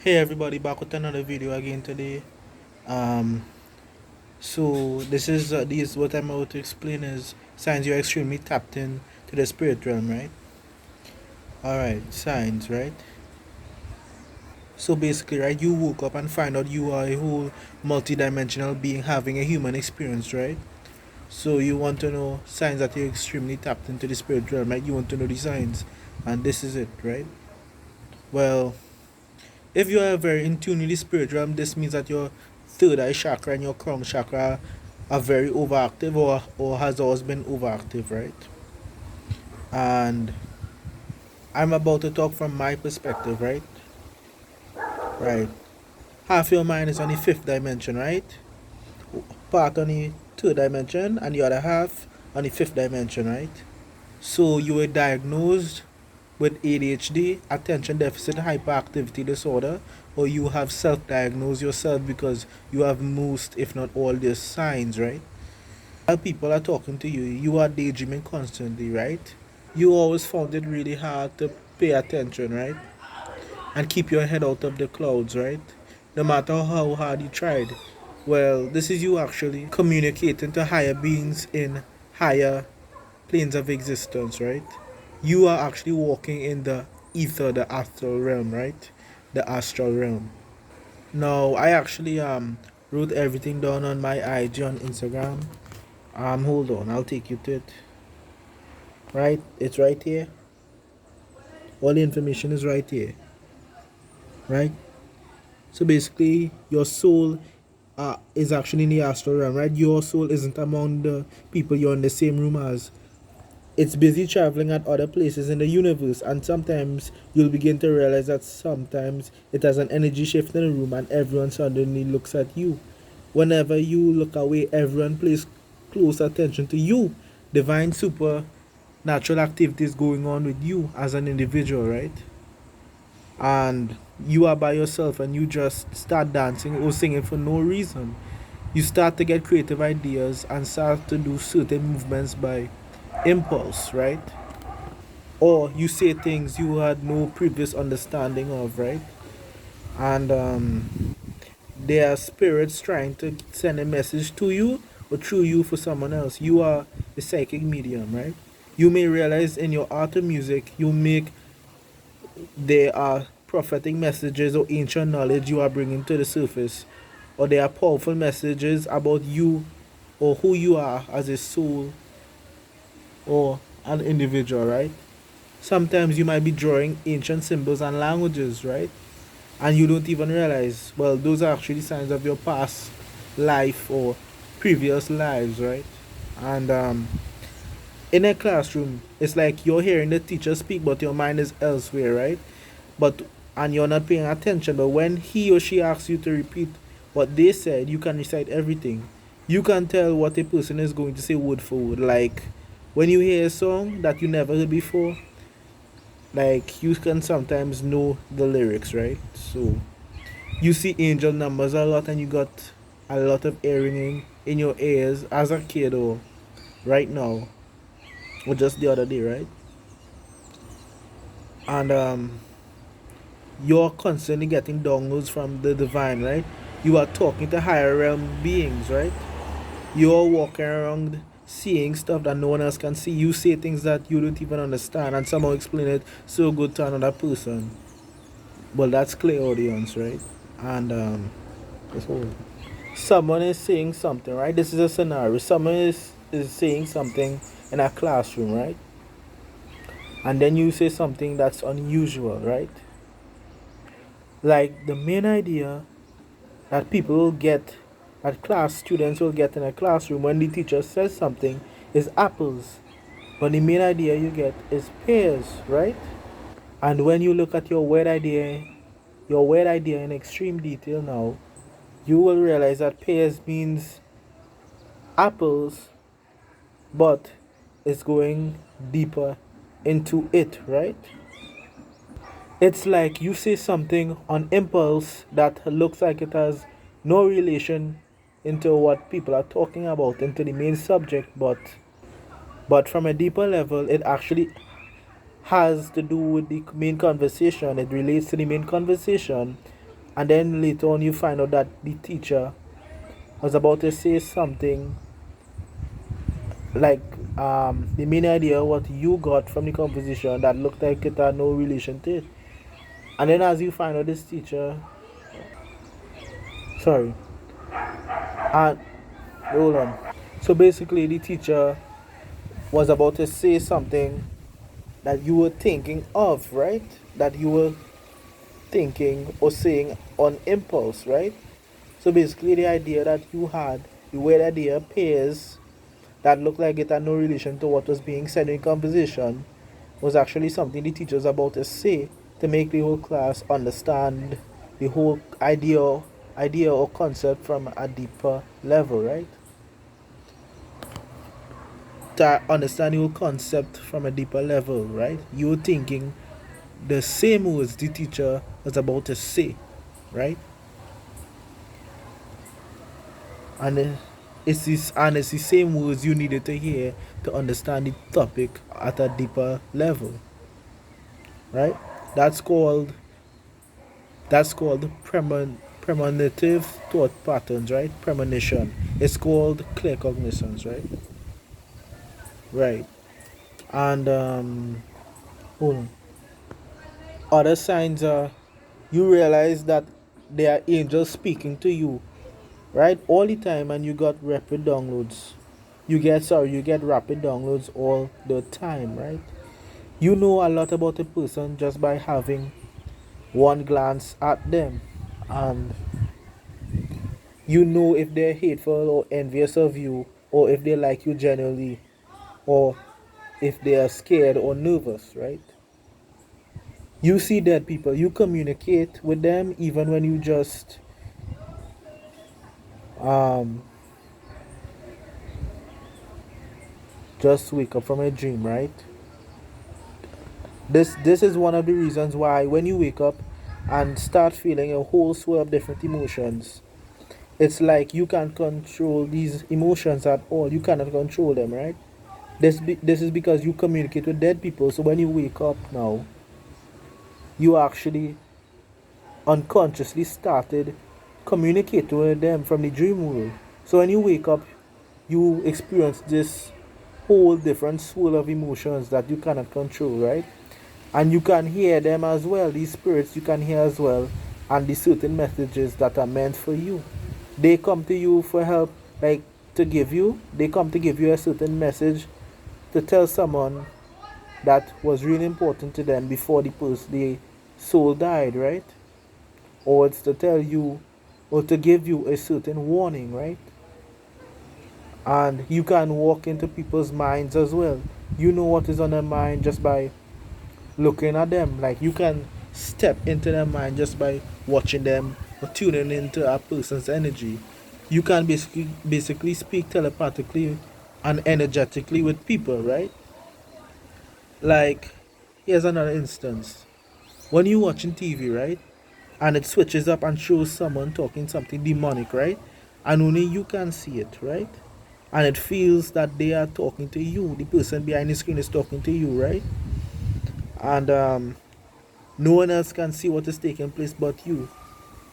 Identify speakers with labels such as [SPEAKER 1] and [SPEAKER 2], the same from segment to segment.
[SPEAKER 1] Hey everybody, back with another video again today. Um, so this what I'm about to explain is signs you're extremely tapped in to the spirit realm, right? All right, signs, right? So basically, right, you woke up and find out you are a whole multi-dimensional being having a human experience, right? So you want to know signs that you're extremely tapped into the spirit realm, right? You want to know the signs, and this is it, right? Well, if you are very in tune with the spirit realm, this means that your third eye chakra and your crown chakra are very overactive or has always been overactive, right? And I'm about to talk from my perspective, right? Right. Half your mind is on the fifth dimension, right? Part on the third dimension and the other half on the fifth dimension, right? So you were diagnosed with ADHD, attention deficit hyperactivity disorder, or you have self-diagnosed yourself because you have most, if not all, these signs, right? While people are talking to you, you are daydreaming constantly, right? You always found it really hard to pay attention, right? And keep your head out of the clouds, right? No matter how hard you tried. Well, this is you actually communicating to higher beings in higher planes of existence, right? You are actually walking in the ether, the astral realm, right? The astral realm. Now, I actually wrote everything down on my IG on Instagram. Hold on, I'll take you to it. Right, it's right here. All the information is right here, right? So basically, your soul is actually in the astral realm, right? Your soul isn't among the people you're in the same room as. It's busy traveling at other places in the universe, and sometimes you'll begin to realize that sometimes it has an energy shift in the room and everyone suddenly looks at you. Whenever you look away, everyone pays close attention to you. Divine supernatural activities going on with you as an individual, right? And you are by yourself and you just start dancing or singing for no reason. You start to get creative ideas and start to do certain movements by impulse, right? Or you say things you had no previous understanding of, right? And there are spirits trying to send a message to you or through you for someone else. You are a psychic medium, right? You may realize in your art or music you make there are prophetic messages or ancient knowledge you are bringing to the surface, or there are powerful messages about you or who you are as a soul or an individual, right? Sometimes you might be drawing ancient symbols and languages, right? And you don't even realize, well, those are actually signs of your past life or previous lives, right? And in a classroom, it's like you're hearing the teacher speak, but your mind is elsewhere, right? But and you're not paying attention. But when he or she asks you to repeat what they said, you can recite everything. You can tell what a person is going to say word for word. Like when you hear a song that you never heard before, like you can sometimes know the lyrics, right? So you see angel numbers a lot, and you got a lot of ringing in your ears as a kid, or right now, or just the other day, right? And you're constantly getting downloads from the divine, right? You are talking to higher realm beings, right? You're walking around seeing stuff that no one else can see. You say things that you don't even understand and somehow explain it so good to another person. Well, that's clear audience, right? And just hold on. Someone is saying something, right? This is a scenario. Someone is saying something in a classroom, right? And then you say something that's unusual, right? Like the main idea that people will get, that class students will get in a classroom when the teacher says something is apples. But the main idea you get is pears, right? And when you look at your weird idea in extreme detail now, you will realize that pears means apples, but it's going deeper into it, right? It's like you say something on impulse that looks like it has no relation into what people are talking about, into the main subject, but from a deeper level, it actually has to do with the main conversation. It relates to the main conversation, And then later on, you find out that the teacher was about to say something like the main idea what you got from the composition that looked like it had no relation to it. And then as you find out this teacher, sorry, and hold on. So basically, the teacher was about to say something that you were thinking of, right? That you were thinking or saying on impulse, right? So basically, the idea that you had, the way the idea appears, that looked like it had no relation to what was being said in composition, was actually something the teacher was about to say to make the whole class understand the whole idea or concept from a deeper level, right? To understand the whole concept from a deeper level, right? You were thinking the same words the teacher was about to say, right? And it's the same words you needed to hear to understand the topic at a deeper level, right? That's called premonitive thought patterns, right? Premonition. It's called clear cognitions, right? Right. And hold on. Other signs are you realize that there are angels speaking to you, right? All the time, and you got rapid downloads. You get rapid downloads all the time, right? You know a lot about a person just by having one glance at them. And you know if they're hateful or envious of you, or if they like you genuinely, or if they are scared or nervous, right? You see dead people, you communicate with them even when you um just wake up from a dream, right? This is one of the reasons why when you wake up and start feeling a whole slew of different emotions, it's like you can't control these emotions at all. You cannot control them, right? This is because you communicate with dead people. So when you wake up now, you actually unconsciously started communicating with them from the dream world. So when you wake up, you experience this whole different swirl of emotions that you cannot control, right? And you can hear them as well. These spirits you can hear as well, and the certain messages that are meant for you. They come to you for help, like to give you. They come to give you a certain message to tell someone that was really important to them before the soul died, right? Or it's to tell you or to give you a certain warning, right? And you can walk into people's minds as well. You know what is on their mind just by looking at them. Like you can step into their mind just by watching them or tuning into a person's energy. You can basically speak telepathically and energetically with people, right? Like here's another instance. When you're watching TV, right? And it switches up and shows someone talking something demonic, right? And only you can see it, right? And it feels that they are talking to you. The person behind the screen is talking to you, right? And no one else can see what is taking place but you.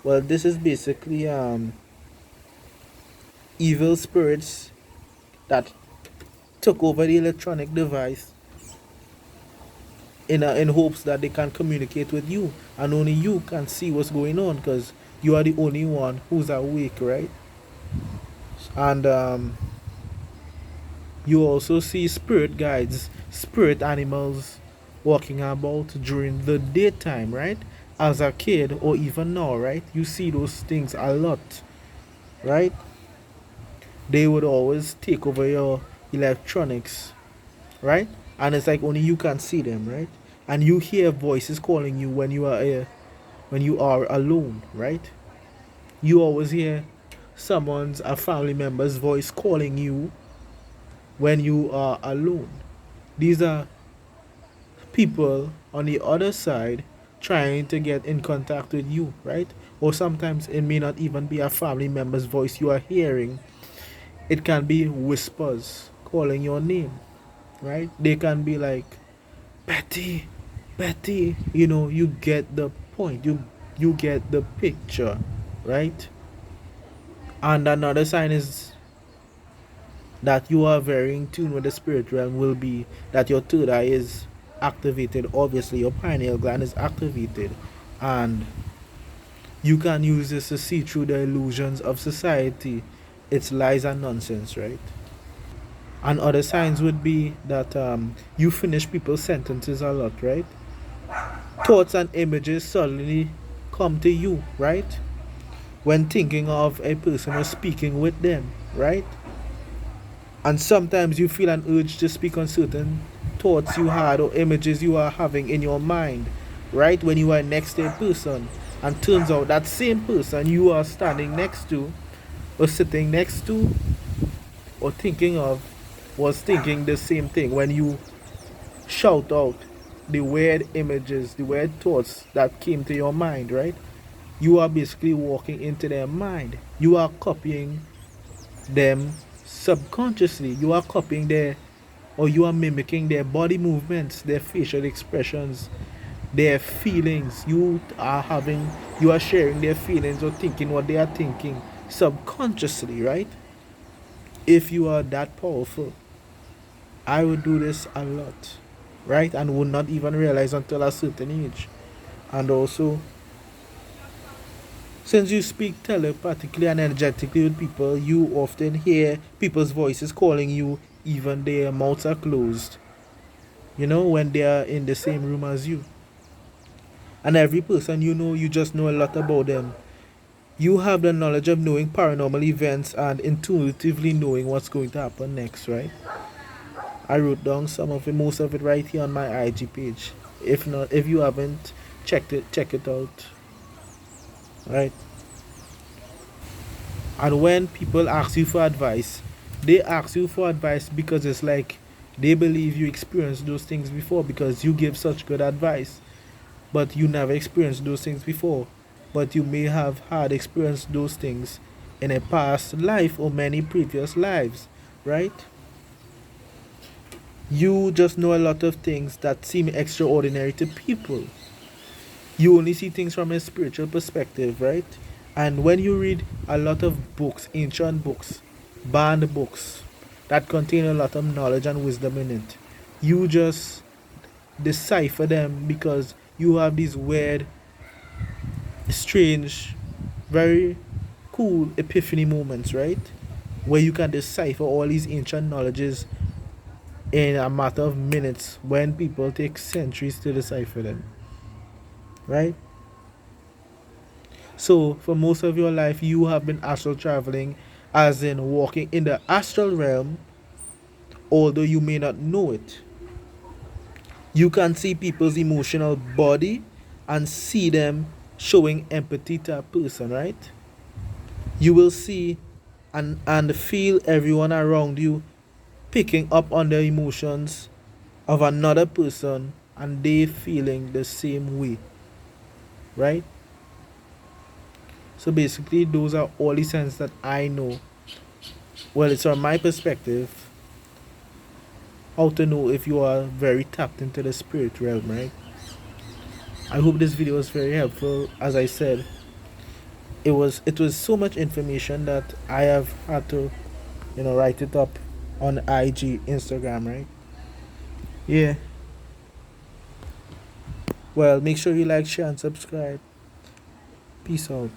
[SPEAKER 1] Well, this is basically evil spirits that took over the electronic device in hopes that they can communicate with you, and only you can see what's going on because you are the only one who's awake, right? And you also see spirit guides, spirit animals walking about during the daytime, right? As a kid or even now, right? You see those things a lot, right? They would always take over your electronics, right? And it's like only you can see them, right? And you hear voices calling you when you are alone, right? You always hear a family member's voice calling you when you are alone. These are people on the other side trying to get in contact with you, right? Or sometimes it may not even be a family member's voice you are hearing. It can be whispers calling your name, right? They can be like, Betty, Betty. You know, you get the point. You get the picture, right? And another sign is that you are very in tune with the spirit realm will be that your third eye is activated. Obviously, your pineal gland is activated, and you can use this to see through the illusions of society, its lies and nonsense, right? And other signs would be that you finish people's sentences a lot, right? Thoughts and images suddenly come to you, right? When thinking of a person or speaking with them, right? And sometimes you feel an urge to speak on certain thoughts you had or images you are having in your mind, right? When you are next to a person, and turns out that same person you are standing next to, or sitting next to, or thinking of, was thinking the same thing when you shout out the weird images, the weird thoughts that came to your mind, right? You are basically walking into their mind. You are copying them subconsciously. You are copying their, or you are mimicking their body movements, their facial expressions, their feelings. You are sharing their feelings or thinking what they are thinking subconsciously, right? If you are that powerful, I would do this a lot, right? And would not even realize until a certain age. And also, since you speak telepathically and energetically with people, you often hear people's voices calling you, even their mouths are closed, when they are in the same room as you. And every person you know, you just know a lot about them. You have the knowledge of knowing paranormal events and intuitively knowing what's going to happen next, right? I wrote down some of it, most of it right here on my IG page. If not, if you haven't checked it, check it out, right? And when people ask you for advice, they ask you for advice because it's like they believe you experienced those things before because you give such good advice. But you never experienced those things before. But you may have had experienced those things in a past life or many previous lives, right? You just know a lot of things that seem extraordinary to people. You only see things from a spiritual perspective, right? And when you read a lot of books, ancient books, banned books that contain a lot of knowledge and wisdom in it, you just decipher them because you have these weird, strange, very cool epiphany moments, right? Where you can decipher all these ancient knowledges in a matter of minutes when people take centuries to decipher them, right? So, for most of your life, you have been astral traveling, as in walking in the astral realm, although you may not know it. You can see people's emotional body and see them showing empathy to a person, right? You will see and feel everyone around you picking up on the emotions of another person and they feeling the same way, right? So basically, those are all the signs that I know. Well, it's from my perspective how to know if you are very tapped into the spirit realm, right? I hope this video was very helpful. As I said, it was so much information that I have had to write it up on IG, Instagram, right? Yeah. Well, make sure you like, share, and subscribe. Peace out.